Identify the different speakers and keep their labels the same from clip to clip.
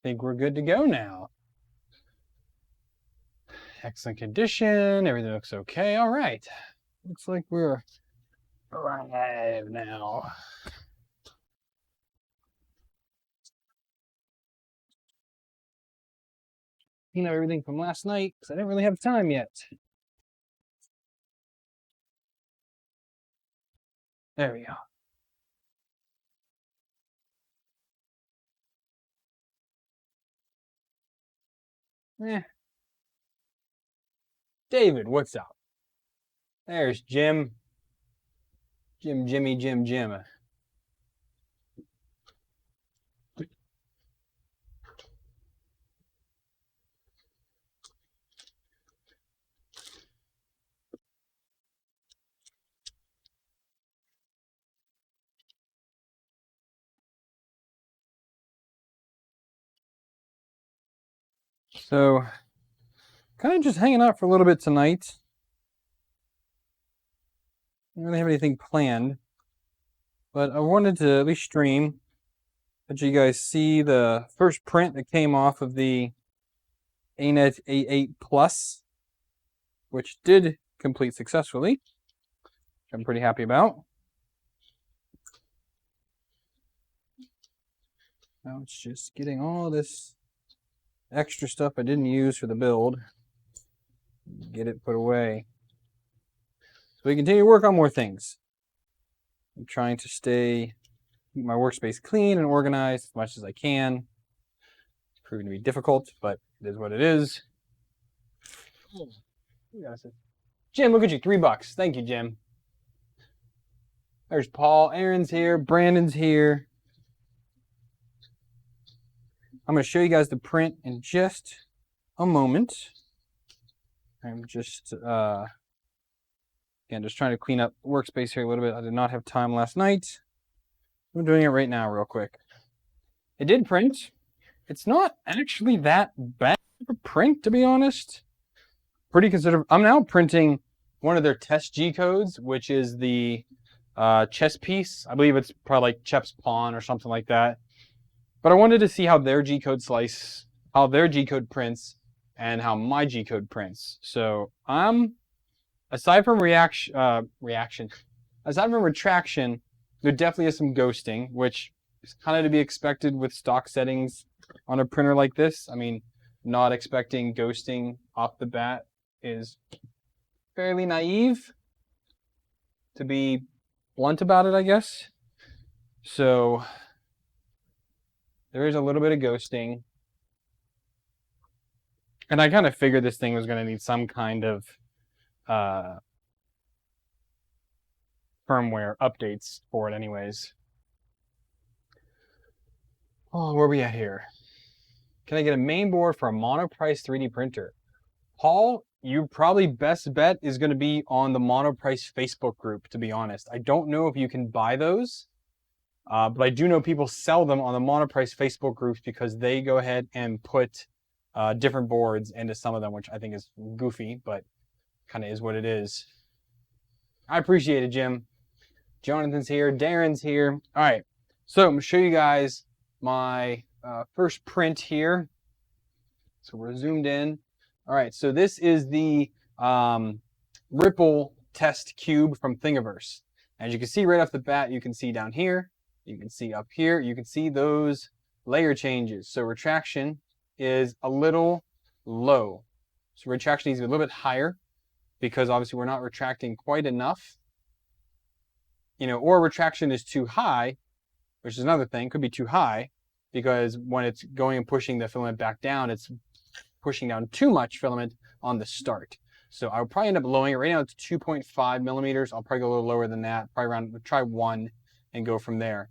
Speaker 1: think we're good to go now. Excellent condition. Everything looks okay. All right. Looks like we're live now. Clean up everything from last night because I didn't really have time yet. There we go. David, what's up? There's Jim. Jim. So, kind of just hanging out for a little bit tonight. I don't really have anything planned, but I wanted to at least stream, let you guys see the first print that came off of the Anet A8 Plus, which did complete successfully, which I'm pretty happy about. Now it's just getting all this extra stuff I didn't use for the build, get it put away, so we continue to work on more things. I'm trying to keep my workspace clean and organized as much as I can. It's proving to be difficult, but it is what it is. Jim, look at you, $3. Thank you, Jim. There's Paul. Aaron's here. Brandon's here. I'm going to show you guys the print in just a moment. I'm just, again, just trying to clean up the workspace here a little bit. I did not have time last night. I'm doing it right now real quick. It did print. It's not actually that bad of a print, to be honest. Pretty considerable. I'm now printing one of their test G codes, which is the chess piece. I believe it's probably like Chep's Pawn or something like that. But I wanted to see how their G code prints and how my G code prints. So aside from retraction, there definitely is some ghosting, which is kind of to be expected with stock settings on a printer like this. I mean, not expecting ghosting off the bat is fairly naive, to be blunt about it, I guess. So there is a little bit of ghosting. And I kind of figured this thing was going to need some kind of firmware updates for it anyways. Oh, where are we at here? Can I get a main board for a Monoprice 3D printer? Paul, your probably best bet is going to be on the Monoprice Facebook group, to be honest. I don't know if you can buy those, but I do know people sell them on the Monoprice Facebook groups because they go ahead and put different boards into some of them, which I think is goofy, but kind of is what it is. I appreciate it, Jim. Jonathan's here. Darren's here. All right. So I'm going to show you guys my first print here. So we're zoomed in. All right. So this is the Ripple test cube from Thingiverse. As you can see right off the bat, you can see down here. You can see up here. You can see those layer changes. So retraction is a little low. So retraction needs to be a little bit higher because obviously we're not retracting quite enough. You know, or retraction is too high, which is another thing, could be too high because when it's going and pushing the filament back down, it's pushing down too much filament on the start. So I'll probably end up lowering it. Right now it's 2.5 millimeters. I'll probably go a little lower than that, probably around, try 1 and go from there.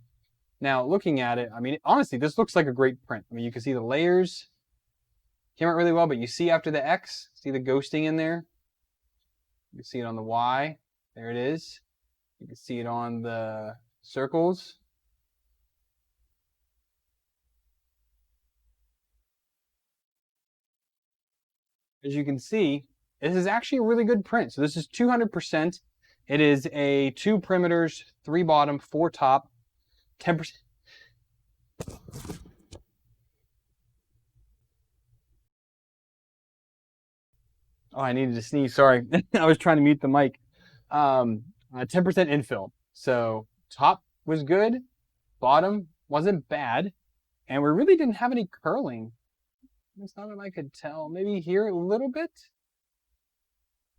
Speaker 1: Now looking at it, I mean, honestly, this looks like a great print. I mean, you can see the layers came out really well, but you see after the X, see the ghosting in there? You can see it on the Y, there it is. You can see it on the circles. As you can see, this is actually a really good print. So this is 200%. It is a 2 perimeters, 3 bottom, 4 top, 10%. Oh, I needed to sneeze. Sorry. I was trying to mute the mic. 10% infill. So top was good. Bottom wasn't bad. And we really didn't have any curling. That's not what I could tell. Maybe here a little bit.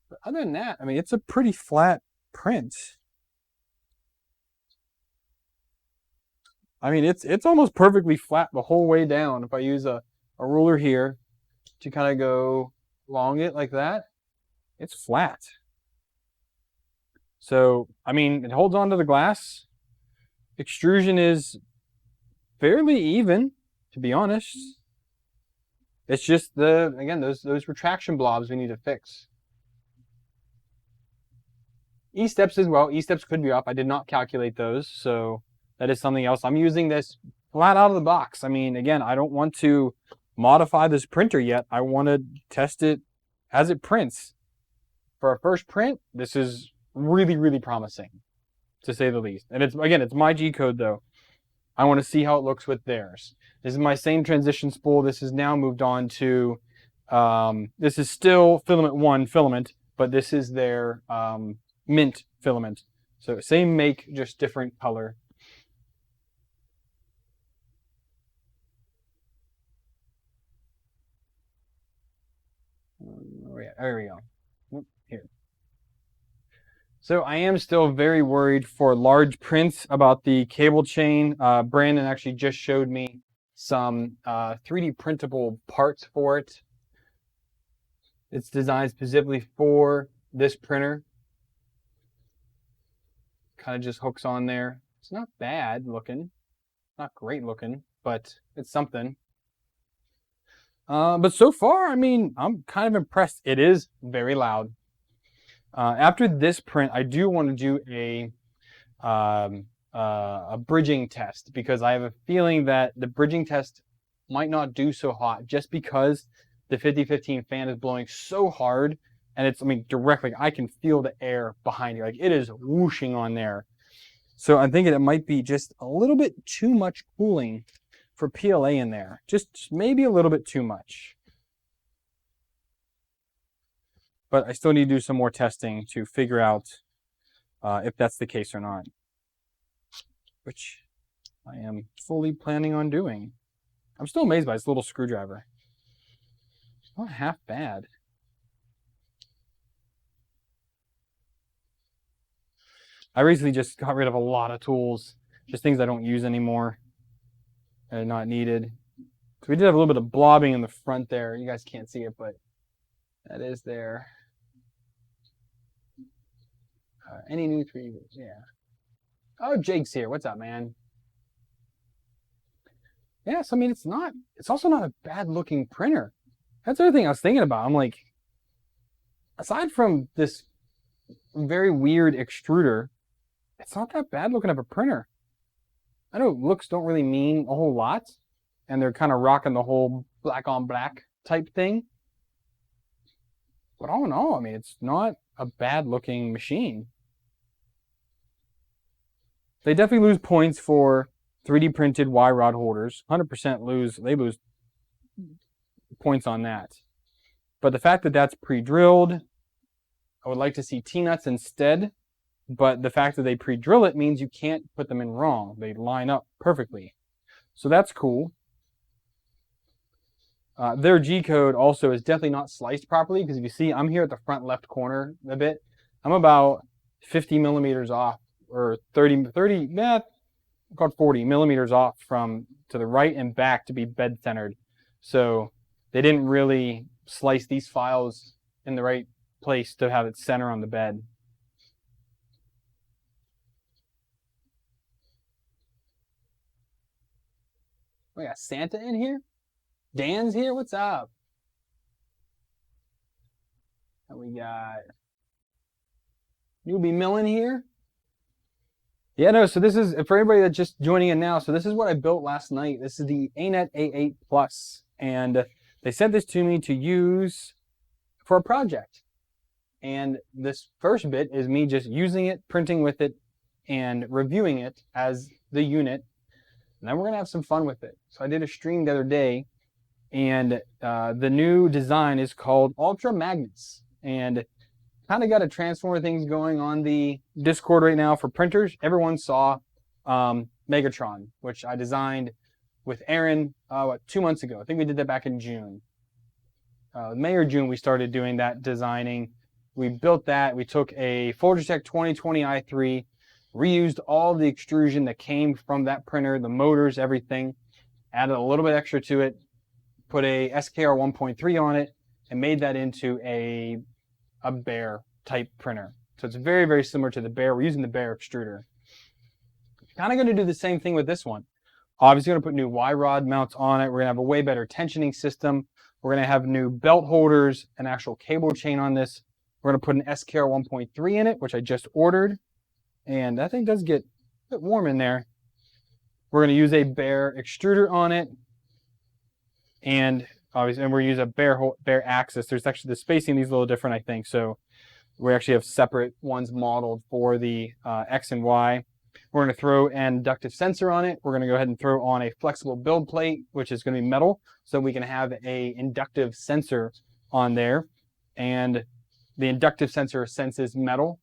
Speaker 1: But other than that, I mean, it's a pretty flat print. I mean, it's almost perfectly flat the whole way down. If I use a ruler here to kind of go along it like that, it's flat. So, I mean, it holds onto the glass. Extrusion is fairly even, to be honest. It's just again, those retraction blobs we need to fix. E-steps as well. E-steps could be off. I did not calculate those, so that is something else. I'm using this flat out of the box. I mean, again, I don't want to modify this printer yet. I want to test it as it prints. For our first print, this is really, really promising, to say the least. And it's my G-code though. I want to see how it looks with theirs. This is my same transition spool. This has now moved on to, this is still filament 1 filament, but this is their mint filament. So same make, just different color. There we go. Here. So I am still very worried for large prints about the cable chain. Brandon actually just showed me some 3D printable parts for it. It's designed specifically for this printer. Kind of just hooks on there. It's not bad looking. Not great looking, but it's something. But so far, I mean, I'm kind of impressed. It is very loud. After this print, I do want to do a bridging test, because I have a feeling that the bridging test might not do so hot just because the 5015 fan is blowing so hard, and it's, I mean, directly, I can feel the air behind you. Like, it is whooshing on there. So I'm thinking it might be just a little bit too much cooling for PLA in there. Just maybe a little bit too much. But I still need to do some more testing to figure out if that's the case or not, which I am fully planning on doing. I'm still amazed by this little screwdriver. It's not half bad. I recently just got rid of a lot of tools, just things I don't use anymore that are not needed. So we did have a little bit of blobbing in the front there. You guys can't see it, but that is there. Any new 3D? Yeah. Oh, Jake's here. What's up, man? Yeah, so I mean, it's also not a bad looking printer. That's the other thing I was thinking about. I'm like, aside from this very weird extruder, it's not that bad looking of a printer. I know looks don't really mean a whole lot, and they're kind of rocking the whole black on black type thing. But all in all, I mean, it's not a bad looking machine. They definitely lose points for 3D printed Y rod holders. 100% they lose points on that. But the fact that that's pre-drilled, I would like to see T-nuts instead. But the fact that they pre-drill it means you can't put them in wrong. They line up perfectly. So that's cool. Their G-code also is definitely not sliced properly, because if you see, I'm here at the front left corner a bit. I'm about 50 millimeters off, or 30, called 40 millimeters off from to the right and back to be bed centered. So they didn't really slice these files in the right place to have it center on the bed. We got Santa in here? Dan's here? What's up? And we got Newbie Millen here. Yeah, no, so this is, for everybody that's just joining in now, so this is what I built last night. This is the Anet A8 Plus, and they sent this to me to use for a project. And this first bit is me just using it, printing with it, and reviewing it as the unit. And then we're going to have some fun with it. So I did a stream the other day, and the new design is called Ultra Magnets. and kind of got a transformer things going on the Discord right now for printers. Everyone saw Megatron, which I designed with Aaron 2 months ago. I think we did that back in June. May or June we started doing that designing. We built that. We took a Folgertech 2020 i3, reused all the extrusion that came from that printer, the motors, everything, added a little bit extra to it, put a SKR 1.3 on it, and made that into a Bear type printer. So it's very, very similar to the Bear. We're using the Bear extruder. Kind of going to do the same thing with this one. Obviously going to put new Y-rod mounts on it. We're going to have a way better tensioning system. We're going to have new belt holders, an actual cable chain on this. We're going to put an SKR 1.3 in it, which I just ordered. And that thing does get a bit warm in there. We're going to use a Bear extruder on it. And obviously, we're going to use a Bear axis. There's actually the spacing, these a little different, I think. So we actually have separate ones modeled for the X and Y. We're going to throw an inductive sensor on it. We're going to go ahead and throw on a flexible build plate, which is going to be metal, so we can have a inductive sensor on there. And the inductive sensor senses metal,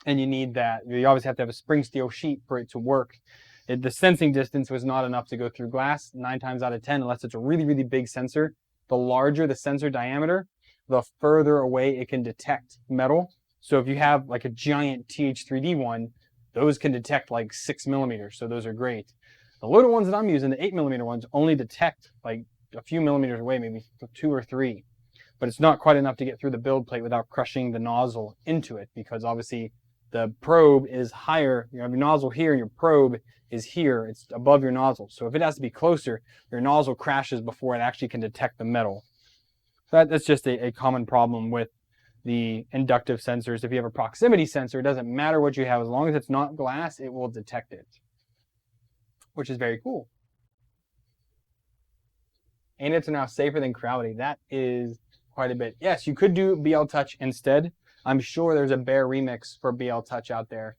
Speaker 1: and you need that. You obviously have to have a spring steel sheet for it to work. The sensing distance was not enough to go through glass 9 times out of 10, unless it's a really, really big sensor. The larger the sensor diameter, the further away it can detect metal. So if you have like a giant TH3D one, those can detect like 6 millimeters, so those are great. The little ones that I'm using, the 8 millimeter ones, only detect like a few millimeters away, maybe 2 or 3. But it's not quite enough to get through the build plate without crushing the nozzle into it, because obviously the probe is higher. You have your nozzle here, your probe is here. It's above your nozzle. So if it has to be closer, your nozzle crashes before it actually can detect the metal. That's just a common problem with the inductive sensors. If you have a proximity sensor, it doesn't matter what you have. As long as it's not glass, it will detect it, which is very cool. Anets are now safer than Crowdy. That is quite a bit. Yes, you could do BL Touch instead. I'm sure there's a Bear remix for BL Touch out there.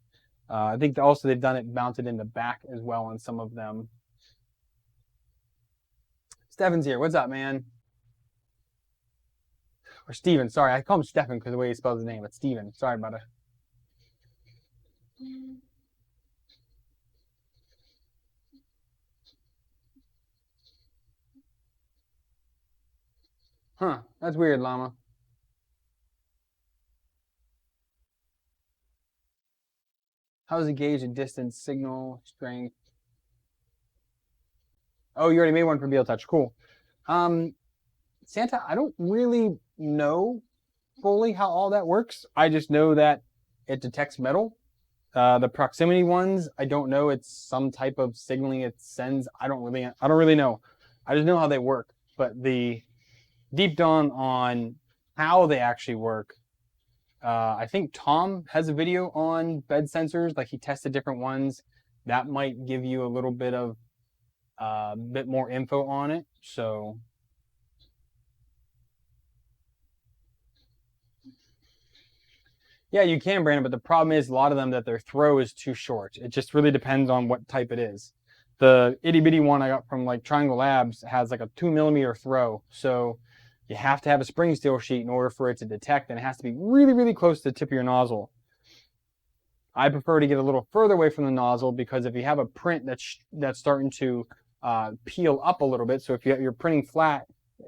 Speaker 1: I think also they've done it mounted in the back as well on some of them. Stefan's here. What's up, man? Or Steven, sorry. I call him Stefan because of the way he spells his name. It's Steven. Sorry about it. Huh. That's weird, Llama. How does it gauge the distance, signal, strength? Oh, you already made one for BL Touch. Cool. Santa, I don't really know fully how all that works. I just know that it detects metal. The proximity ones, I don't know. It's some type of signaling it sends. I don't really know. I just know how they work. But the deep down on how they actually work, I think Tom has a video on bed sensors. Like he tested different ones. That might give you a little bit of bit more info on it. So yeah, you can, Brandon, but the problem is a lot of them that their throw is too short. It just really depends on what type it is. The itty bitty one I got from like Triangle Labs has like a 2 millimeter throw. So you have to have a spring steel sheet in order for it to detect, and it has to be really, really close to the tip of your nozzle. I prefer to get a little further away from the nozzle, because if you have a print that's starting to peel up a little bit, so if you're printing flat,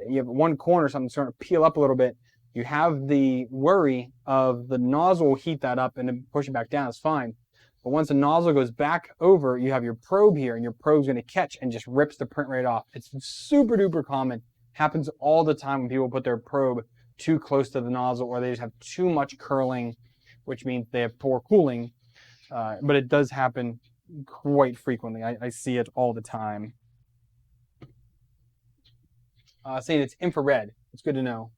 Speaker 1: you have one corner or something starting to peel up a little bit, you have the worry of the nozzle will heat that up and then push it back down. It's fine. But once the nozzle goes back over, you have your probe here, and your probe's going to catch and just rips the print right off. It's super duper common. Happens all the time when people put their probe too close to the nozzle, or they just have too much curling, which means they have poor cooling. But it does happen quite frequently. I see it all the time. Saying it's infrared. It's good to know.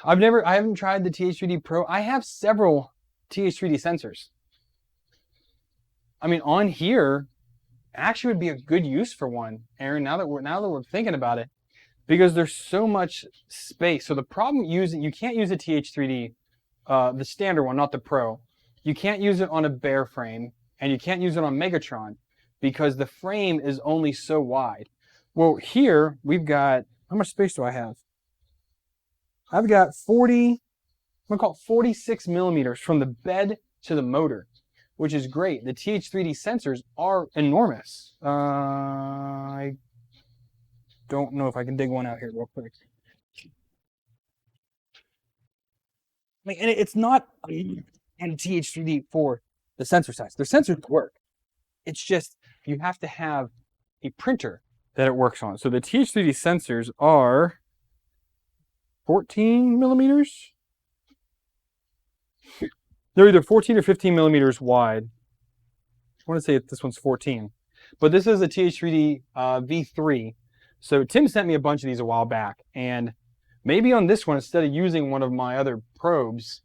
Speaker 1: I haven't tried the TH3D Pro. I have several TH3D sensors. I mean, on here, actually would be a good use for one, Aaron, now that we're thinking about it, because there's so much space. So the problem you can't use a TH3D, the standard one, not the Pro. You can't use it on a Bear frame, and you can't use it on Megatron, because the frame is only so wide. Well, here we've got, how much space do I have? I've got 40, I'm gonna call it 46 millimeters from the bed to the motor, which is great. The TH3D sensors are enormous. I don't know if I can dig one out here real quick. Like, and it's not and TH3D for the sensor size. Their sensors work. It's just you have to have a printer that it works on. So the TH3D sensors are 14 millimeters. They're either 14 or 15 millimeters wide. I want to say this one's 14. But this is a TH3D V3. So Tim sent me a bunch of these a while back. And maybe on this one, instead of using one of my other probes,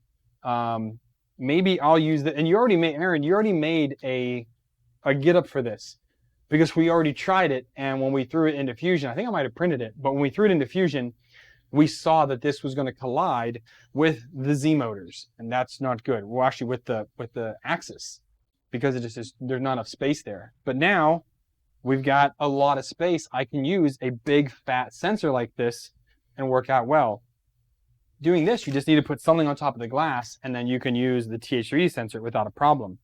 Speaker 1: maybe I'll use the, and you already made, Aaron, you already made a get up for this because we already tried it. And when we threw it into Fusion, I think I might have printed it, but when we threw it into Fusion, we saw that this was going to collide with the Z motors, and that's not good. Well, actually with the axis, because it just is, there's not enough space there. But now we've got a lot of space. I can use a big fat sensor like this and work out well. Doing this, you just need to put something on top of the glass, and then you can use the TH3D sensor without a problem.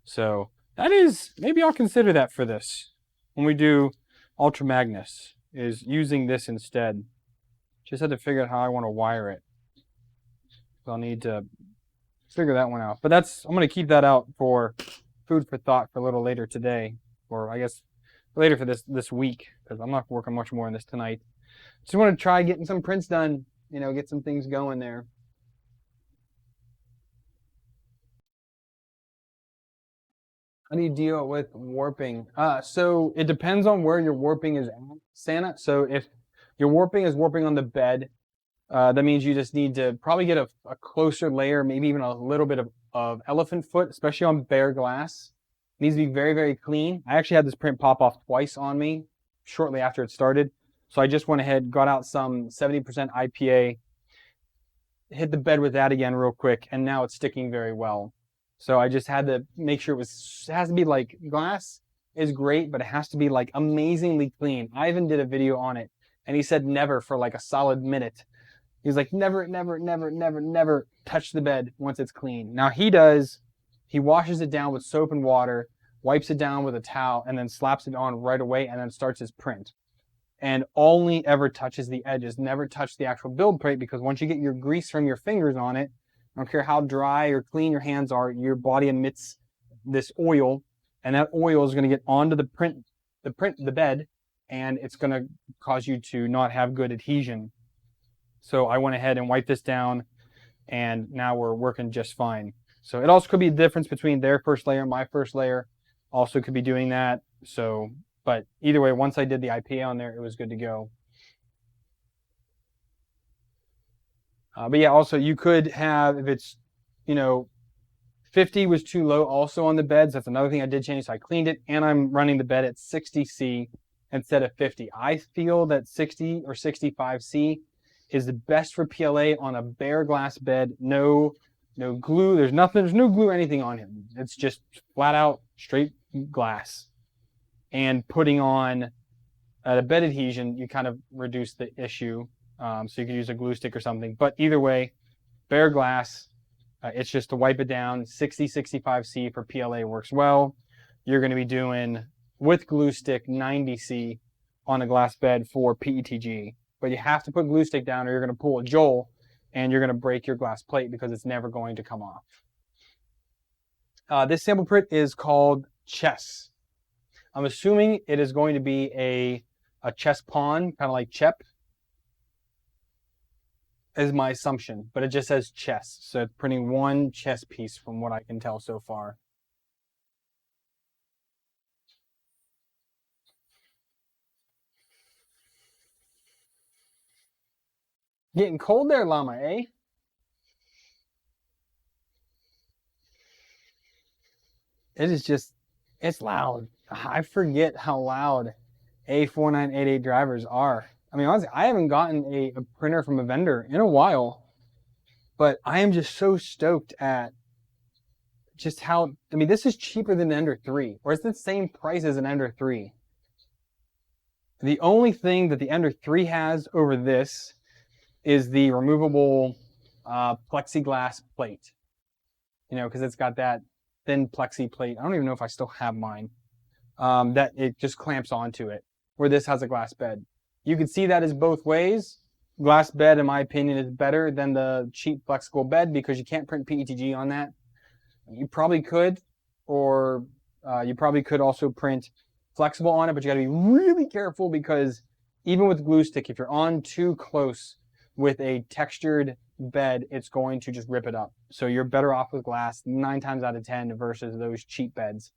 Speaker 1: So that is, maybe I'll consider that for this. When we do Ultra Magnus, is using this instead. Just had to figure out how I want to wire it. So I'll need to figure that one out. But that's, I'm going to keep that out for food for thought for a little later today. Or I guess later for this week, because I'm not working much more on this tonight. Just want to try getting some prints done, you know, get some things going there. How do you deal with warping? So it depends on where your warping is at, Santa. So if your warping is warping on the bed, that means you just need to probably get a closer layer, maybe even a little bit of elephant foot, especially on bare glass. It needs to be very, very clean. I actually had this print pop off twice on me shortly after it started. So I just went ahead, got out some 70% IPA, hit the bed with that again real quick, and now it's sticking very well. So I just had to make sure it has to be like, glass is great, but it has to be like amazingly clean. I even did a video on it, and he said never for like a solid minute. He's like, never, never, never, never, never touch the bed once it's clean. Now he does, he washes it down with soap and water, wipes it down with a towel, and then slaps it on right away, and then starts his print. And only ever touches the edges, never touch the actual build plate, because once you get your grease from your fingers on it, I don't care how dry or clean your hands are, your body emits this oil, and that oil is going to get onto the bed, and it's going to cause you to not have good adhesion. So I went ahead and wiped this down, and now we're working just fine. So it also could be the difference between their first layer and my first layer. Also could be doing that. So, but either way, once I did the IPA on there, it was good to go. But yeah, also you could have, if it's, you know, 50 was too low also on the beds. That's another thing I did change. So I cleaned it, and I'm running the bed at 60C instead of 50. I feel that 60 or 65C is the best for PLA on a bare glass bed. No glue. There's nothing. There's no glue or anything on him. It's just flat out straight glass. And putting on the bed adhesion, you kind of reduce the issue. So you could use a glue stick or something. But either way, bare glass. It's just to wipe it down. 60, 65C for PLA works well. You're going to be doing, with glue stick, 90C on a glass bed for PETG. But you have to put glue stick down, or you're going to pull a Joel, and you're going to break your glass plate because it's never going to come off. This sample print is called Chess. I'm assuming it is going to be a chess pawn, kind of like Chep, is my assumption, but it just says chess. So it's printing one chess piece from what I can tell so far. Getting cold there, Llama, eh? It is just, it's loud. I forget how loud A4988 drivers are. I mean, honestly, I haven't gotten a printer from a vendor in a while, but I am just so stoked at just how, I mean, this is cheaper than an Ender 3, or it's the same price as an Ender 3. The only thing that the Ender 3 has over this is the removable plexiglass plate. You know, because it's got that thin plexi plate. I don't even know if I still have mine. That it just clamps onto it, where this has a glass bed. You can see that as both ways. Glass bed, in my opinion, is better than the cheap flexible bed because you can't print PETG on that. You probably could, or you probably could also print flexible on it, but you got to be really careful because even with glue stick, if you're on too close with a textured bed, it's going to just rip it up. So you're better off with glass 9 times out of 10 versus those cheap beds.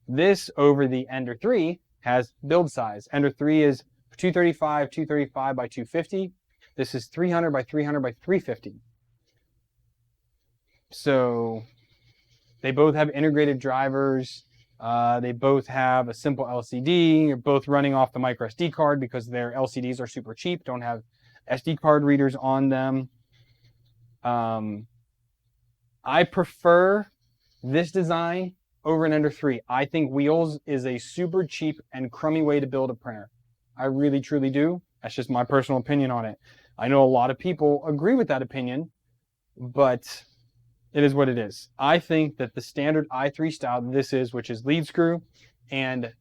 Speaker 1: This over the Ender 3 has build size. Ender 3 is 235 by 250. This is 300 by 300 by 350. So they both have integrated drivers. They both have a simple LCD. You're both running off the micro SD card because their LCDs are super cheap, don't have SD card readers on them. I prefer this design over an Ender 3. I think wheels is a super cheap and crummy way to build a printer. I really, truly do. That's just my personal opinion on it. I know a lot of people agree with that opinion, but it is what it is. I think that the standard i3 style this is, which is lead screw and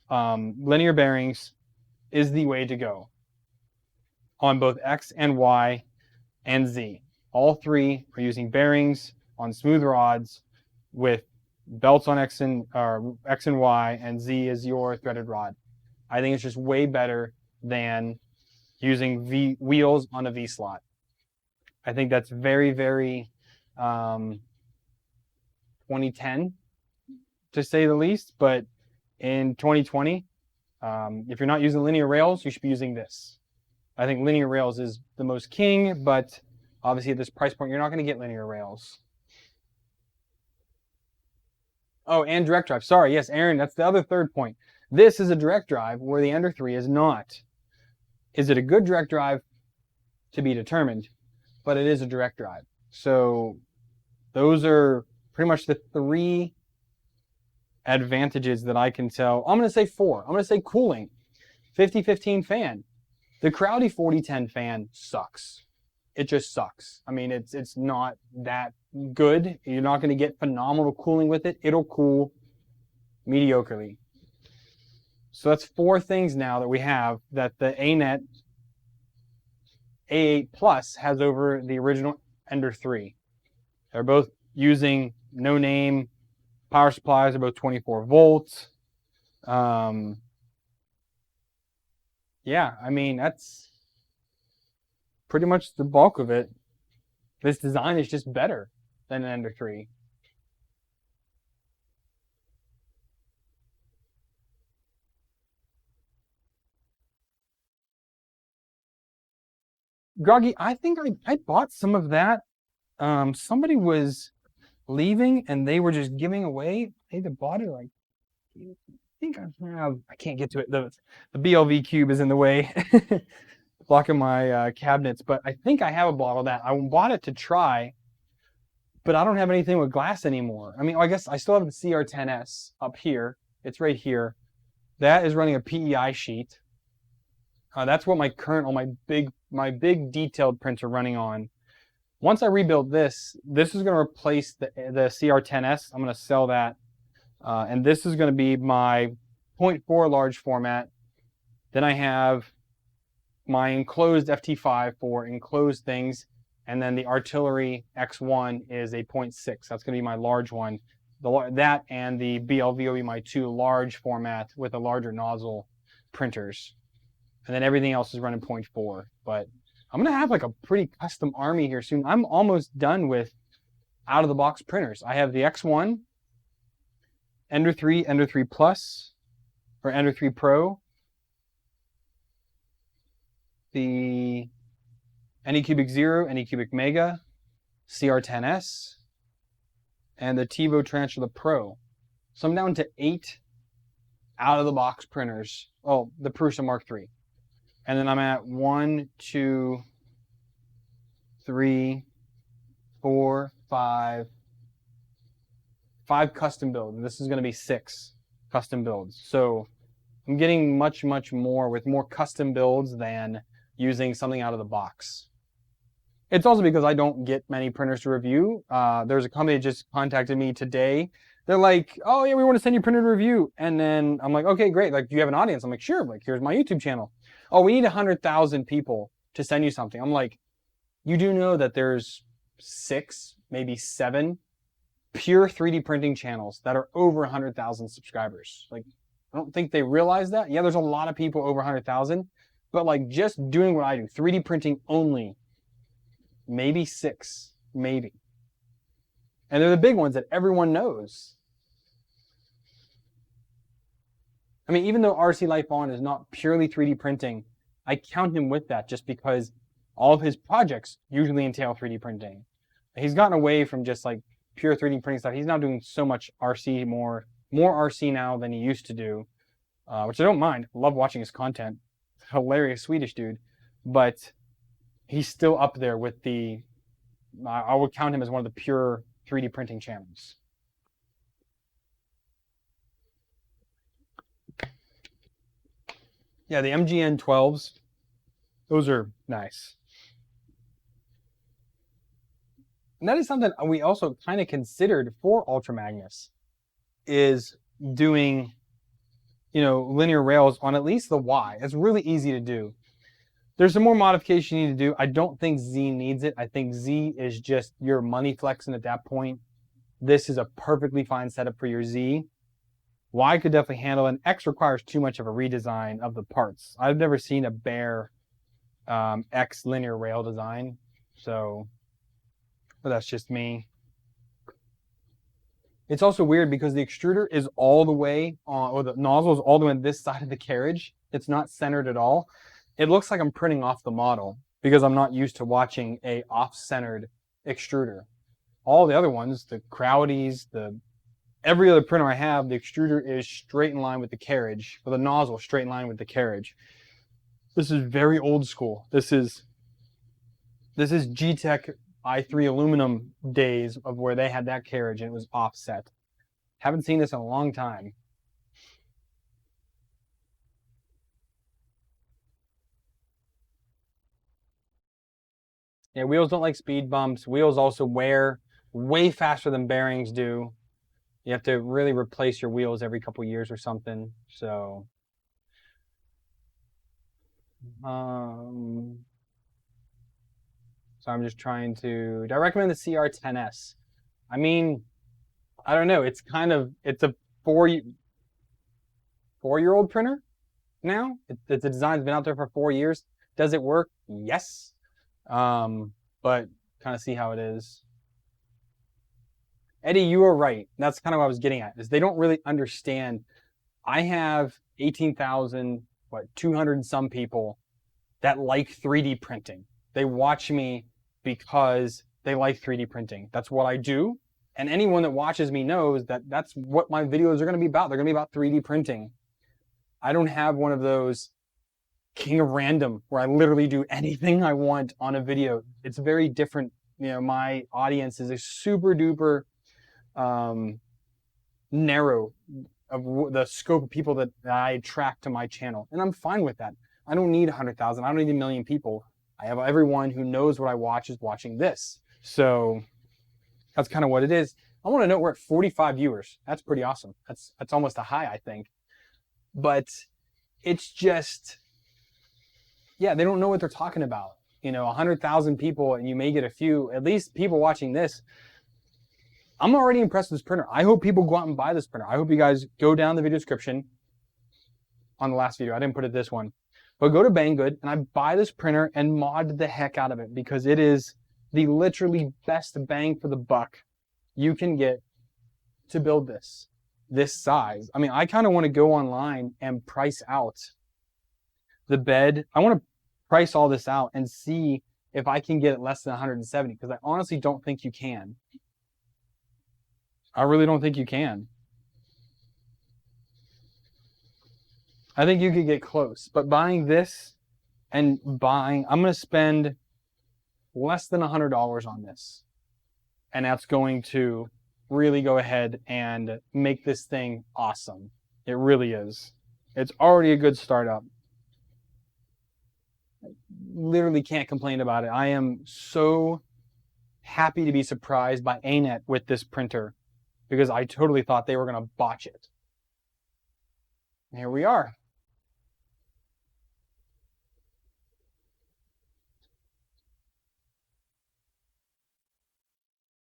Speaker 1: linear bearings, is the way to go on both X and Y and Z. All three are using bearings on smooth rods with belts on X and Y, and Z is your threaded rod. I think it's just way better than using wheels on a V slot. I think that's very, very 2010 to say the least, but in 2020, if you're not using linear rails, you should be using this. I think linear rails is the most king, but obviously at this price point, you're not going to get linear rails. Oh, and direct drive. Sorry, yes, Aaron, that's the other third point. This is a direct drive where the Ender 3 is not. Is it a good direct drive? To be determined, but it is a direct drive. So those are pretty much the 3 advantages that I can tell. I'm going to say 4. I'm going to say cooling. 5015 fan. The Crowdy 4010 fan sucks. It just sucks. I mean, it's not that good. You're not going to get phenomenal cooling with it. It'll cool mediocrely. So that's 4 things now that we have that the Anet A8 Plus has over the original Ender 3. They're both using no-name power supplies. They're both 24 volts. Yeah, I mean, that's pretty much the bulk of it. This design is just better than an Ender 3. Groggy, I think I bought some of that. Somebody was leaving and they were just giving away. They either bought it, like, I think I can't get to it. The BLV cube is in the way, blocking my cabinets. But I think I have a bottle of that. I bought it to try, but I don't have anything with glass anymore. I mean, I guess I still have the CR10S up here. It's right here. That is running a PEI sheet. That's what my current, my big detailed prints are running on. Once I rebuild this is going to replace the CR10S. I'm going to sell that. And this is going to be my 0.4 large format. Then I have my enclosed FT5 for enclosed things. And then the Artillery X1 is a 0.6. That's going to be my large one. That and the BLV will be my 2 large format with a larger nozzle printers. And then everything else is running 0.4. But I'm going to have like a pretty custom army here soon. I'm almost done with out-of-the-box printers. I have the X1, Ender 3, Ender 3 Plus, or Ender 3 Pro, the Anycubic Zero, Anycubic Mega, CR10S, and the TiVo Tarantula Pro. So I'm down to 8 out-of-the-box printers. Oh, the Prusa Mark III. And then I'm at 1, 2, 3, 4, 5, 5 custom builds, and this is going to be 6 custom builds. So I'm getting much more with more custom builds than using something out of the box. It's also because I don't get many printers to review. There's a company that just contacted me today. They're like, oh yeah, we want to send you a printer to review. And then I'm like, okay, great. Like, do you have an audience? I'm like, sure. Like, here's my YouTube channel. Oh, we need 100,000 people to send you something. I'm like, you do know that there's 6, maybe 7 pure 3D printing channels that are over 100,000 subscribers. Like, I don't think they realize that. Yeah, there's a lot of people over 100,000, but like just doing what I do, 3D printing only, maybe 6, maybe. And they're the big ones that everyone knows. I mean, even though RC Life On is not purely 3D printing, I count him with that just because all of his projects usually entail 3D printing. He's gotten away from just like pure 3D printing stuff. He's now doing so much RC, more RC now than he used to do, which I don't mind. I love watching his content. Hilarious Swedish dude. But he's still up there with the, I would count him as one of the pure 3D printing channels. Yeah, the MGN 12s, those are nice. And that is something we also kind of considered for Ultra Magnus, is doing, you know, linear rails on at least the Y. It's really easy to do. There's some more modification you need to do. I don't think Z needs it. I think Z is just your money flexing at that point. This is a perfectly fine setup for your Z. Y could definitely handle, and X requires too much of a redesign of the parts. I've never seen a bare X linear rail design, so but that's just me. It's also weird because the extruder is all the way on, or the nozzle is all the way on this side of the carriage. It's not centered at all. It looks like I'm printing off the model because I'm not used to watching a off-centered extruder. All the other ones, the Crowdies, every other printer I have, the extruder is straight in line with the carriage, or the nozzle straight in line with the carriage. This is very old school. This is G-Tech i3 aluminum days of where they had that carriage and it was offset. Haven't seen this in a long time. Yeah, wheels don't like speed bumps. Wheels also wear way faster than bearings do. You have to really replace your wheels every couple years or something. So, so I'm just trying to. Do I recommend the CR10S? I mean, I don't know. It's a 4-year-old printer now. The design's been out there for 4 years. Does it work? Yes. But kind of see how it is. Eddie, you are right. That's kind of what I was getting at, is they don't really understand. I have 200 and some people that like 3D printing. They watch me because they like 3D printing. That's what I do. And anyone that watches me knows that that's what my videos are going to be about. They're going to be about 3D printing. I don't have one of those king of random where I literally do anything I want on a video. It's very different. You know, my audience is a super duper narrow of the scope of people that I attract to my channel. And I'm fine with that. I don't need 100,000. I don't need 1 million people. I have everyone who knows what I watch is watching this. So that's kind of what it is. I want to note we're at 45 viewers. That's pretty awesome. That's almost a high, I think. But it's just, yeah, they don't know what they're talking about. You know, 100,000 people and you may get a few, at least people watching this. I'm already impressed with this printer. I hope people go out and buy this printer. I hope you guys go down the video description on the last video. I didn't put it this one. But go to Banggood and I buy this printer and mod the heck out of it because it is the literally best bang for the buck you can get to build this size. I mean, I kind of want to go online and price out the bed. I want to price all this out and see if I can get it less than 170 because I honestly don't think you can. I really don't think you can. I think you could get close, but buying this and I'm going to spend less than $100 on this. And that's going to really go ahead and make this thing awesome. It really is. It's already a good startup. Literally can't complain about it. I am so happy to be surprised by Anet with this printer because I totally thought they were going to botch it. And here we are.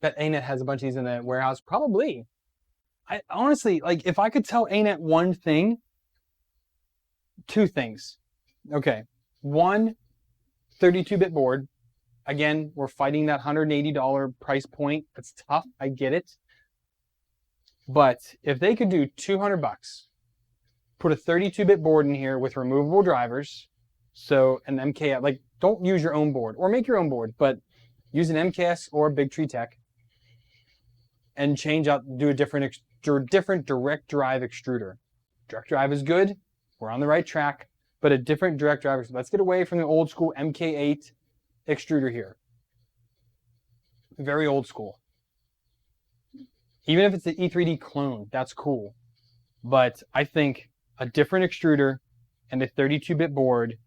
Speaker 1: Bet Anet has a bunch of these in the warehouse. Probably. I honestly, like, if I could tell Anet one thing, two things. Okay. One, 32-bit board. Again, we're fighting that $180 price point. That's tough. I get it. But if they could do 200 bucks, put a 32-bit board in here with removable drivers, so an MKS, like, don't use your own board or make your own board, but use an MKS or Big Tree Tech and change out, do a different direct drive extruder. Direct drive is good. We're on the right track, but a different direct drive. Let's get away from the old school MK8 extruder here. Very old school. Even if it's the E3D clone, that's cool. But I think a different extruder and a 32-bit board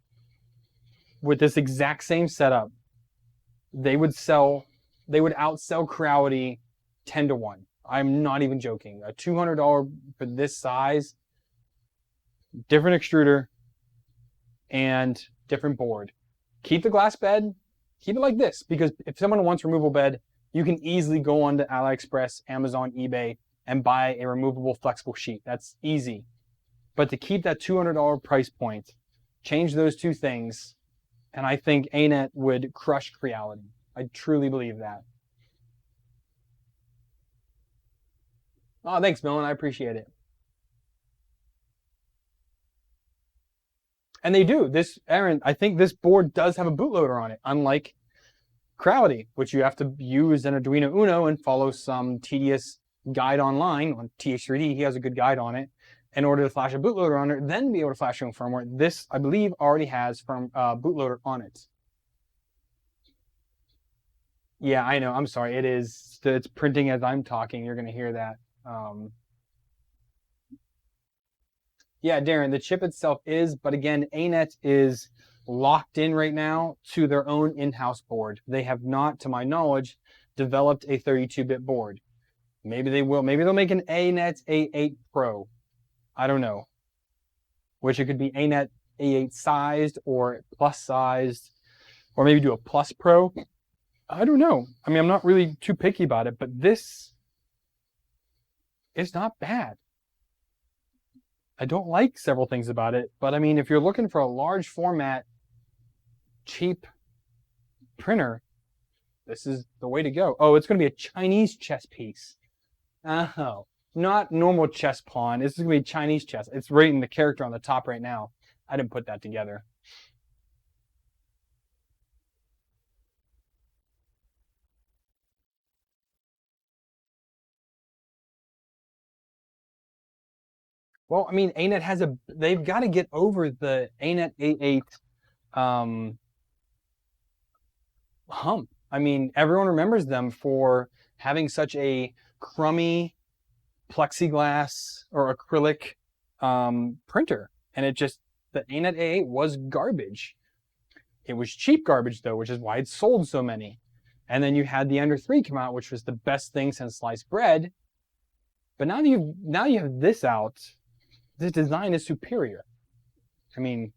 Speaker 1: with this exact same setup, they would outsell Creality 10 to 1. I'm not even joking. A $200 for this size, different extruder, and different board. Keep the glass bed. Keep it like this, because if someone wants removable bed, you can easily go onto AliExpress, Amazon, eBay, and buy a removable flexible sheet. That's easy. But to keep that $200 price point, change those two things, and I think Anet would crush Creality. I truly believe that. Oh, thanks, Millen. I appreciate it. And they do. This, Aaron, I think this board does have a bootloader on it, unlike Creality, which you have to use an Arduino Uno and follow some tedious guide online. On TH3D, he has a good guide on it in order to flash a bootloader on it, then be able to flash your own firmware. This, I believe, already has bootloader on it. Yeah, I know. I'm sorry. It is. It's printing as I'm talking. You're going to hear that. Yeah, Darren, the chip itself is, but again, Anet is locked in right now to their own in-house board. They have not, to my knowledge, developed a 32-bit board. Maybe they will. Maybe they'll make an Anet A8 Pro. I don't know. Which it could be Anet A8 sized or plus sized, or maybe do a Plus Pro. I don't know. I mean, I'm not really too picky about it, but this is not bad. I don't like several things about it, but I mean, if you're looking for a large format, cheap printer, this is the way to go. Oh, it's going to be a Chinese chess piece. Oh, not normal chess pawn. This is going to be Chinese chess. It's rating the character on the top right now. I didn't put that together. Well, I mean, Anet has they've got to get over the Anet A8 hump. I mean, everyone remembers them for having such a crummy plexiglass or acrylic printer. And the Anet A8 was garbage. It was cheap garbage though, which is why it sold so many. And then you had the Ender 3 come out, which was the best thing since sliced bread. But now you have this out. This design is superior. I mean,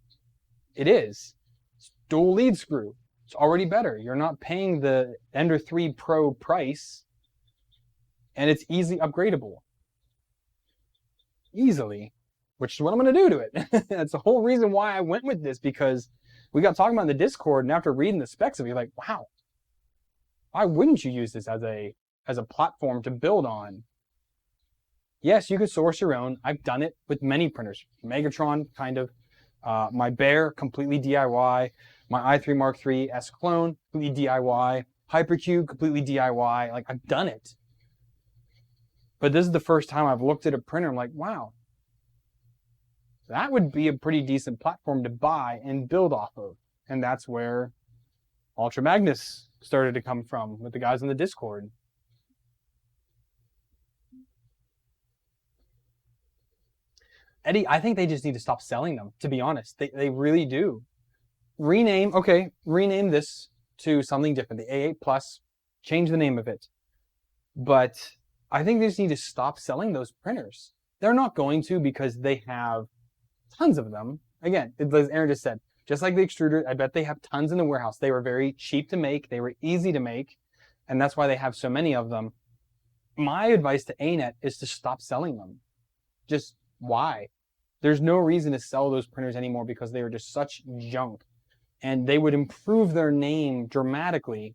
Speaker 1: it is. It's dual lead screw. It's already better. You're not paying the Ender 3 Pro price, and it's easily upgradable. Easily, which is what I'm going to do to it. That's the whole reason why I went with this, because we got talking about in the Discord, and after reading the specs of it, you're like, wow, why wouldn't you use this as a platform to build on? Yes, you could source your own. I've done it with many printers. Megatron, kind of. My Bear, completely DIY. My i3 Mark III S Clone, completely DIY. Hypercube, completely DIY. Like, I've done it. But this is the first time I've looked at a printer. I'm like, wow, that would be a pretty decent platform to buy and build off of. And that's where Ultra Magnus started to come from with the guys in the Discord. Eddie, I think they just need to stop selling them, to be honest. They really do. Rename this to something different. The A8 Plus, change the name of it. But I think they just need to stop selling those printers. They're not going to because they have tons of them. Again, as Aaron just said, just like the extruder, I bet they have tons in the warehouse. They were very cheap to make. They were easy to make. And that's why they have so many of them. My advice to Anet is to stop selling them. Just why? There's no reason to sell those printers anymore because they are just such junk. And they would improve their name drastically,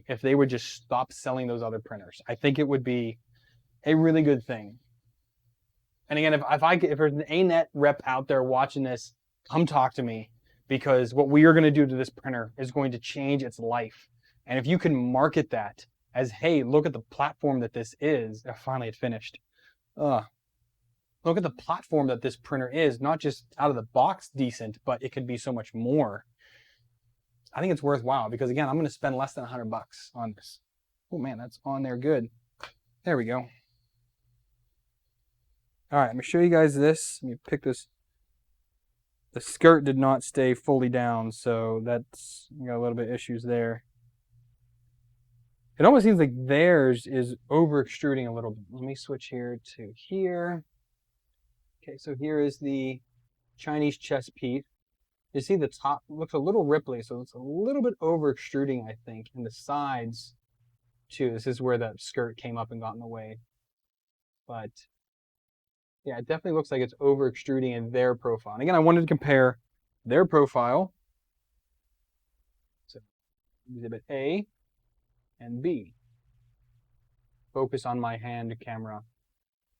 Speaker 1: if they would just stop selling those other printers. I think it would be a really good thing. And again, if there's an Anet rep out there watching this, come talk to me, because what we are going to do to this printer is going to change its life. And if you can market that as, hey, look at the platform that this is. Oh, finally, it finished. Look at the platform that this printer is, not just out of the box decent, but it could be so much more. I think it's worthwhile because, again, I'm going to spend less than $100 on this. Oh, man, that's on there good. There we go. All right, I'm going to show you guys this. Let me pick this. The skirt did not stay fully down, so that's got a little bit of issues there. It almost seems like theirs is over extruding a little bit. Let me switch here to here. Okay, so here is the Chinese chest piece. You see the top looks a little ripply, so it's a little bit over extruding, I think, and the sides too. This is where the skirt came up and got in the way. But yeah, it definitely looks like it's over extruding in their profile. And again, I wanted to compare their profile. So exhibit A and B. Focus on my hand camera.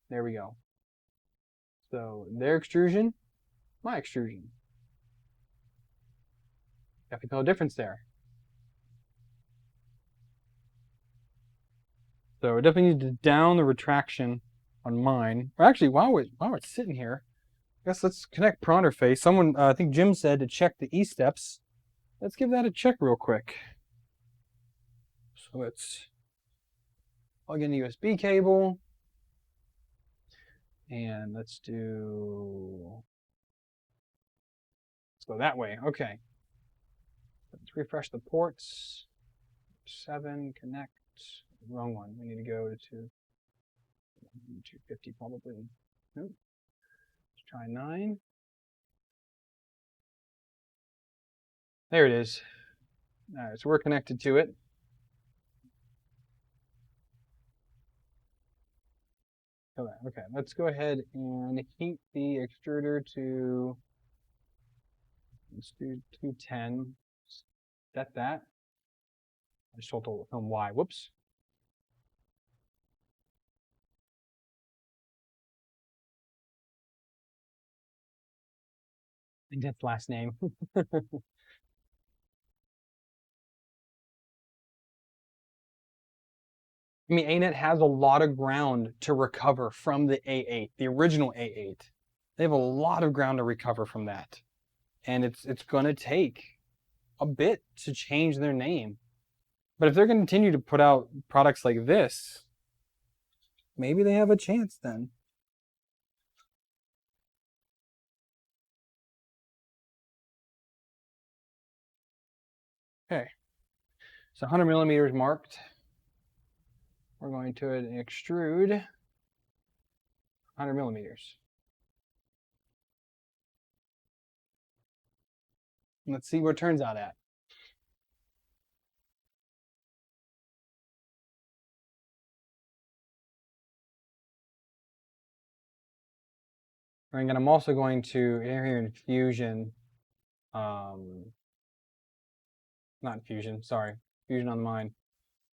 Speaker 1: There we go. So their extrusion, my extrusion. Definitely tell a difference there. So I definitely need to down the retraction on mine. Or actually, while we're sitting here, I guess let's connect pronter face. Someone, I think Jim said to check the E-steps. Let's give that a check real quick. So let's plug in the USB cable. And let's go that way. Okay. Let's refresh the ports. 7, connect. Wrong one. We need to go to 250 probably. Nope. Let's try 9. There it is. All right, so we're connected to it. Okay, let's go ahead and heat the extruder to, let's do 210. Set that. I just told the film Y. Whoops. I think that's last name. I mean, Anet has a lot of ground to recover from the A8, the original A8. They have a lot of ground to recover from that. And it's going to take a bit to change their name. But if they're going to continue to put out products like this, maybe they have a chance then. Okay. So 100 millimeters marked. We're going to extrude 100 millimeters. Let's see what it turns out at. And I'm also going to, here in Fusion, not Fusion, sorry, Fusion on mine.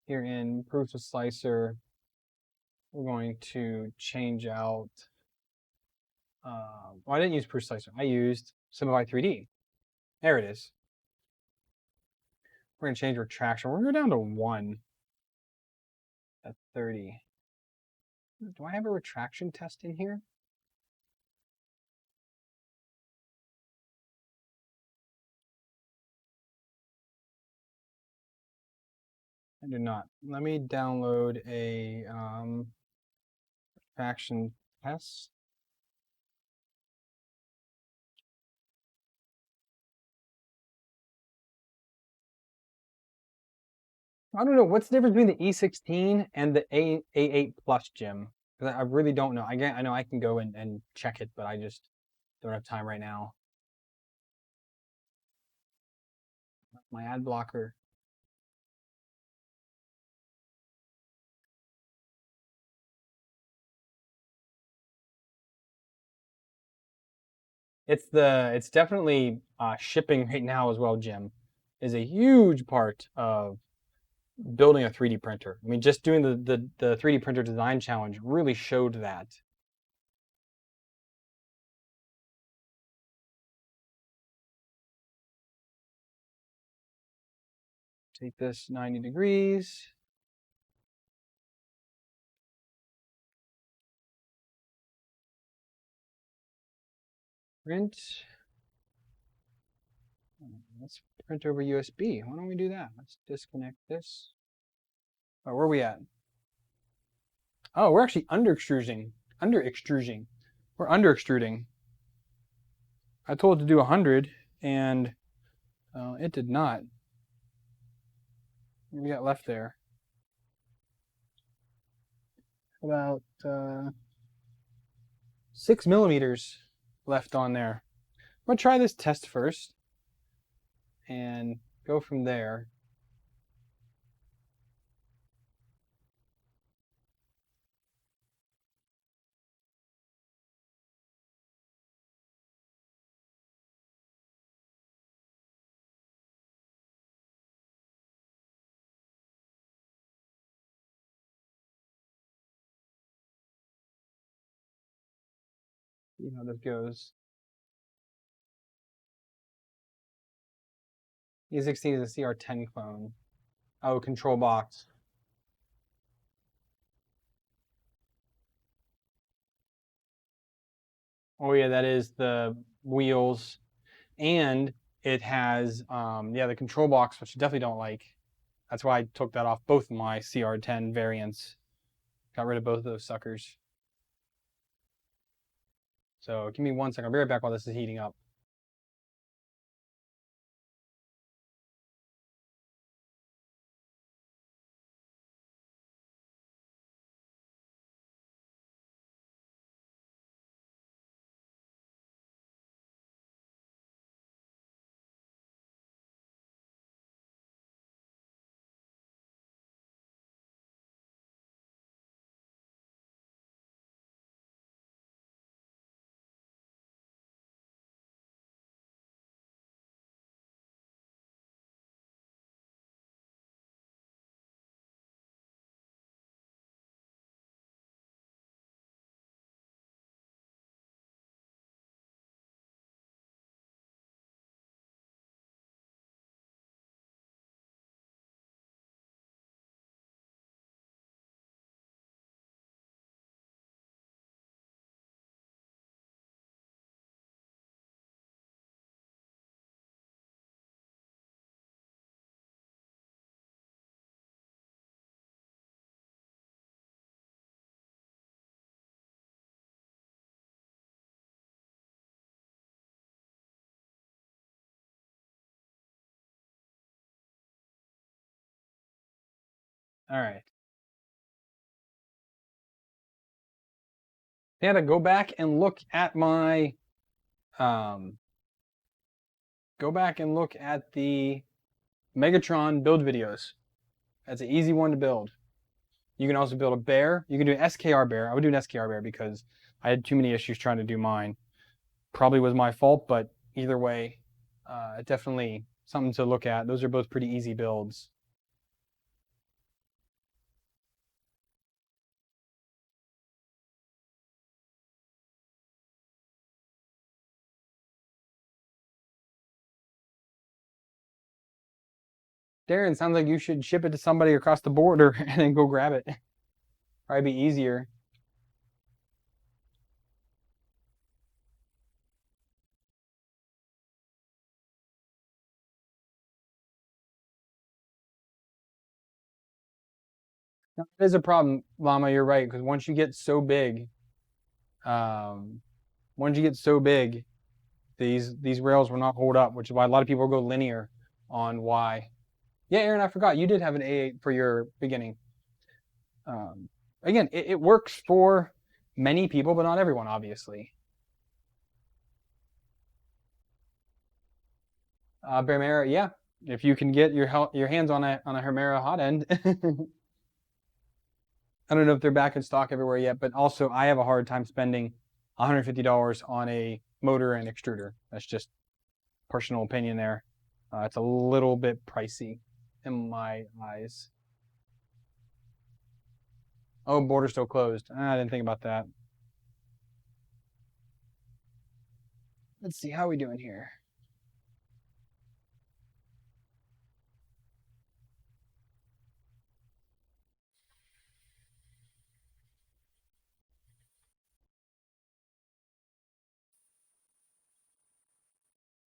Speaker 1: Here in Proof of Slicer, we're going to change out, well, I didn't use Proof Slicer, I used Simplify 3D. There it is. We're going to change retraction. We're going to go down to 1 at 30. Do I have a retraction test in here? I do not. Let me download a retraction test. I don't know what's the difference between the E16 and the A8 Plus, Jim. I really don't know. I know I can go and check it, but I just don't have time right now. My ad blocker. It's definitely shipping right now as well, Jim, is a huge part of building a 3D printer. I mean, just doing the 3D printer design challenge really showed that. Take this 90 degrees. Print. Let's print over USB. Why don't we do that? Let's disconnect this. Oh, where are we at? Oh, we're actually under extruding. We're under extruding. I told it to do 100, and it did not. What we got left there? About 6 millimeters left on there. I'm gonna try this test first and go from there. See how this goes. E16 is a CR10 clone. Oh, control box. Oh yeah, that is the wheels, and it has yeah, the control box, which I definitely don't like. That's why I took that off both my CR10 variants. Got rid of both of those suckers. So give me 1 second. I'll be right back while this is heating up. All right. I had to go back and look at my go back and look at the Megatron build videos. That's an easy one to build. You can also build a bear. You can do an SKR bear. I would do an SKR bear because I had too many issues trying to do mine. Probably was my fault, but either way, definitely something to look at. Those are both pretty easy builds. Darren, sounds like you should ship it to somebody across the border and then go grab it. Probably be easier. No, it is a problem, Llama. You're right, because once you get so big, um, once you get so big, these rails will not hold up, which is why a lot of people go linear on Y. Yeah, Aaron, I forgot. You did have an A8 for your beginning. Again, it works for many people, but not everyone, obviously. Hemera, yeah. If you can get your hands on a Hemera hot end. I don't know if they're back in stock everywhere yet, but also I have a hard time spending $150 on a motor and extruder. That's just personal opinion there. It's a little bit pricey in my eyes. Oh, border's still closed. I didn't think about that. Let's see, how are we doing here?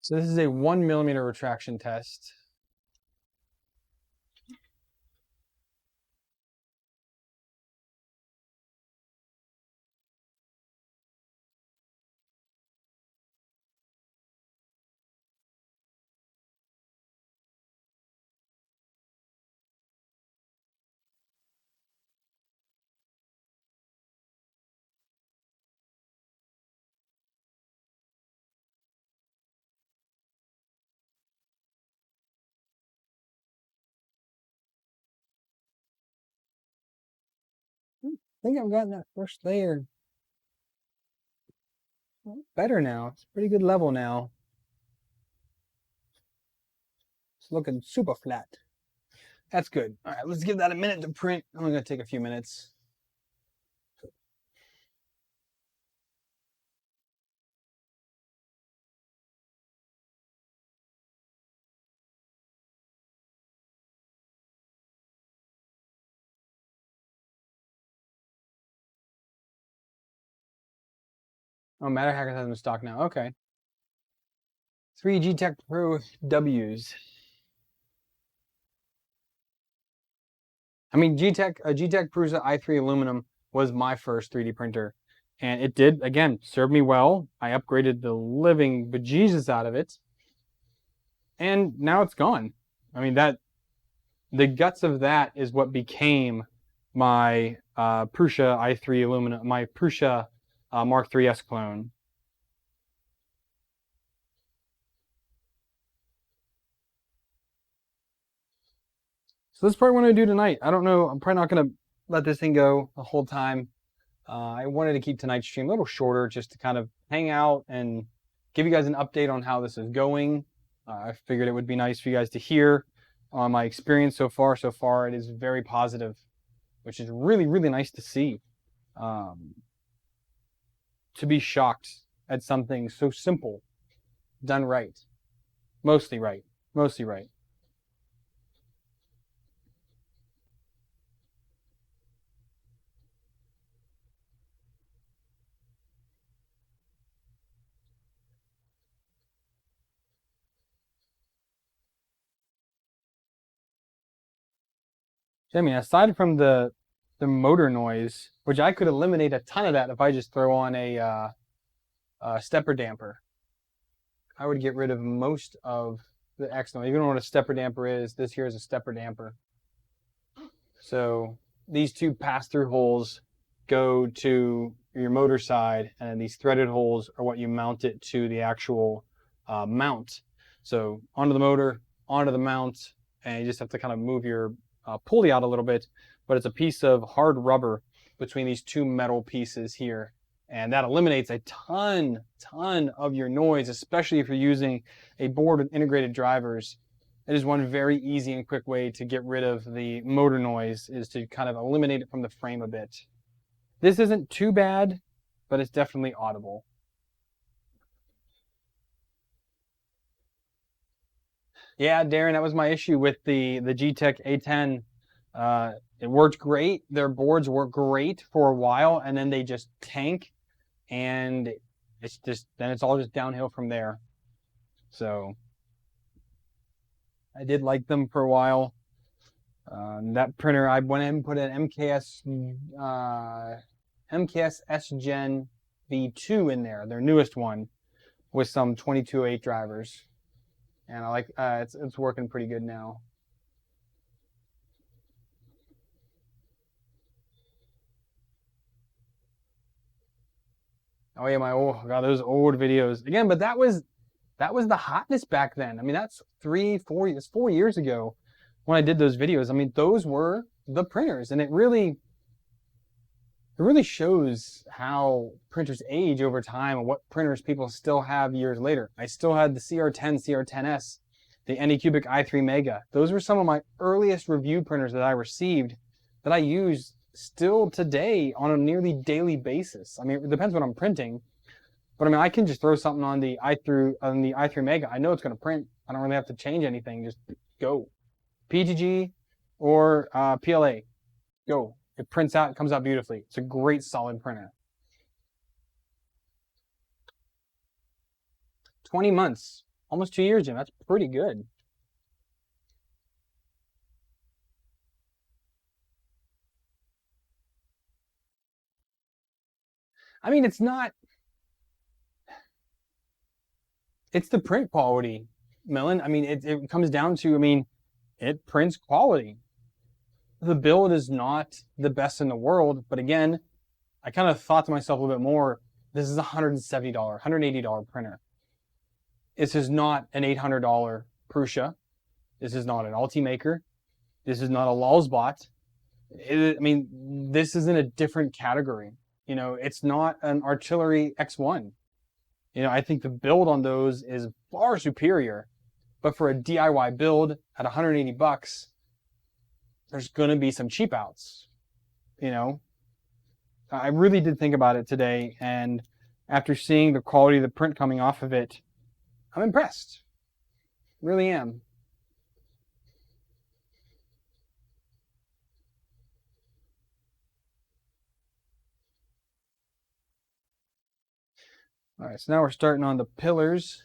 Speaker 1: So this is a 1mm retraction test. I think I've gotten that first layer better now. It's a pretty good level now. It's looking super flat. That's good. All right, let's give that a minute to print. Only gonna take a few minutes. Oh, Matter Hackers has them in stock now. Okay. 3 G-Tech Pro Ws. I mean, G-Tech Prusa i3 aluminum was my first 3D printer. And it did, again, serve me well. I upgraded the living bejesus out of it. And now it's gone. I mean, the guts of that is what became my Prusa i3 aluminum, my Prusa Mark III's clone. So this is probably what I do tonight. I don't know. I'm probably not going to let this thing go the whole time. I wanted to keep tonight's stream a little shorter just to kind of hang out and give you guys an update on how this is going. I figured it would be nice for you guys to hear on my experience so far. So far, it is very positive, which is really, really nice to see. To be shocked at something so simple done right. Mostly right. Mostly right. I mean, aside from the motor noise, which I could eliminate a ton of that if I just throw on a stepper damper. I would get rid of most of the X noise. You don't know what a stepper damper is. This here is a stepper damper. So these two pass-through holes go to your motor side, and these threaded holes are what you mount it to the actual mount. So onto the motor, onto the mount, and you just have to kind of move your pulley out a little bit, but it's a piece of hard rubber between these two metal pieces here. And that eliminates a ton of your noise, especially if you're using a board with integrated drivers. It is one very easy and quick way to get rid of the motor noise, is to kind of eliminate it from the frame a bit. This isn't too bad, but it's definitely audible. Yeah, Darren, that was my issue with the G-Tech A10. It worked great. Their boards work great for a while, and then they just tank, and then it's all just downhill from there. So I did like them for a while. That printer, I went in and put an MKS S Gen V2 in there, their newest one, with some 2208 drivers, and I like it's working pretty good now. Oh yeah, my oh god, those old videos again. But that was the hotness back then. I mean, that's 4 years ago when I did those videos. I mean, those were the printers, and it really shows how printers age over time and what printers people still have years later. I still had the CR10, CR10S, the Anycubic i3 Mega. Those were some of my earliest review printers that I received that I use still today on a nearly daily basis. I mean, it depends what I'm printing, but I mean, I can just throw something on the i3 Mega. I know it's going to print. I don't really have to change anything. Just go. PGG or PLA. Go. It prints out, it comes out beautifully. It's a great solid printer. 20 months, almost 2 years, Jim. That's pretty good. I mean, it's not, it's the print quality, Millen. I mean, it comes down to, I mean, it prints quality. The build is not the best in the world, but again, I kind of thought to myself a little bit more, this is a $170, $180 printer. This is not an $800 Prusa. This is not an Ultimaker. This is not a Lulzbot. I mean, this is in a different category. You know, it's not an Artillery X1. You know, I think the build on those is far superior, but for a DIY build at 180 bucks, there's going to be some cheap outs. You know, I really did think about it today, and after seeing the quality of the print coming off of it, I'm impressed. Really am. All right, so now we're starting on the pillars.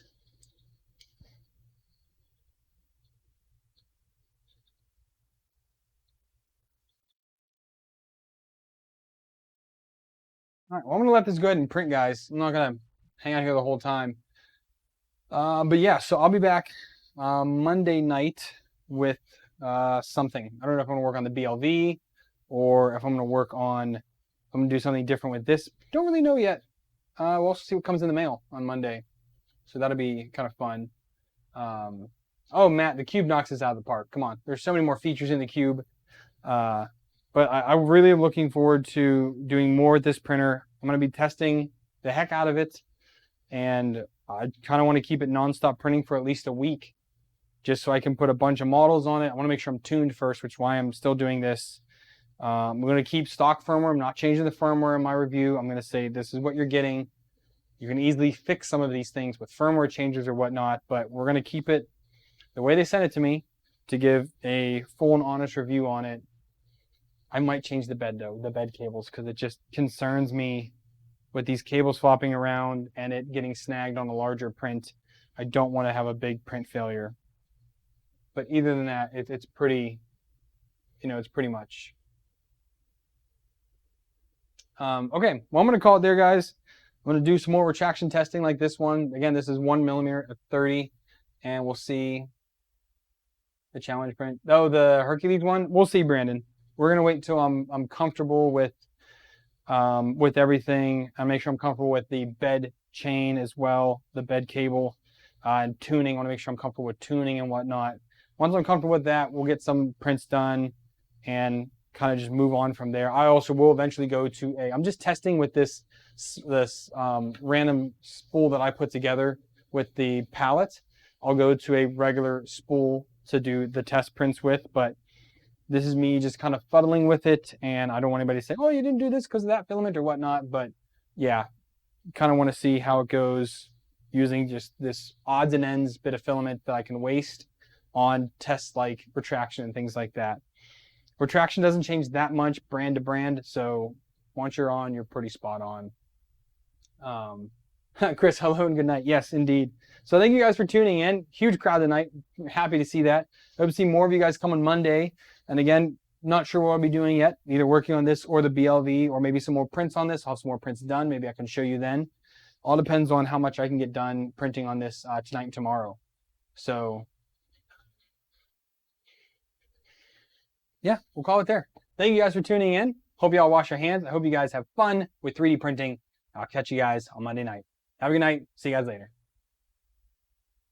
Speaker 1: All right, well, I'm going to let this go ahead and print, guys. I'm not going to hang out here the whole time. But yeah, so I'll be back Monday night with something. I don't know if I'm going to work on the BLV or if I'm going to work on, I'm going to do something different with this. Don't really know yet. We'll also see what comes in the mail on Monday. So that'll be kind of fun. Oh, Matt, the Cube knocks us out of the park. Come on. There's so many more features in the Cube. But I really am looking forward to doing more with this printer. I'm going to be testing the heck out of it. And I kind of want to keep it nonstop printing for at least a week, just so I can put a bunch of models on it. I want to make sure I'm tuned first, which is why I'm still doing this. I'm going to keep stock firmware. I'm not changing the firmware in my review. I'm going to say this is what you're getting. You can easily fix some of these things with firmware changes or whatnot, but we're going to keep it the way they sent it to me to give a full and honest review on it. I might change the bed though, the bed cables, because it just concerns me with these cables flopping around and it getting snagged on a larger print. I don't want to have a big print failure. But either than that, it's pretty, you know, it's pretty much. Okay, well, I'm going to call it there, guys. I'm going to do some more retraction testing like this one. Again, this is 1mm at 30, and we'll see the challenge print. Oh, the Hercules one? We'll see, Brandon. We're going to wait until I'm comfortable with everything. I make sure I'm comfortable with the bed chain as well, the bed cable, and tuning. I want to make sure I'm comfortable with tuning and whatnot. Once I'm comfortable with that, we'll get some prints done and kind of just move on from there. I also will eventually go to I'm just testing with this random spool that I put together with the palette. I'll go to a regular spool to do the test prints with, but this is me just kind of fuddling with it, and I don't want anybody to say, oh, you didn't do this because of that filament or whatnot, but yeah, kind of want to see how it goes using just this odds and ends bit of filament that I can waste on tests like retraction and things like that. Retraction doesn't change that much brand to brand, so once you're on, you're pretty spot on. Chris, hello and good night. Yes, indeed. So thank you guys for tuning in. Huge crowd tonight. Happy to see that. Hope to see more of you guys come on Monday. And again, not sure what I'll be doing yet, either working on this or the BLV, or maybe some more prints on this. I'll have some more prints done. Maybe I can show you then. All depends on how much I can get done printing on this tonight and tomorrow. So yeah, we'll call it there. Thank you guys for tuning in. Hope you all wash your hands. I hope you guys have fun with 3D printing. I'll catch you guys on Monday night. Have a good night. See you guys later.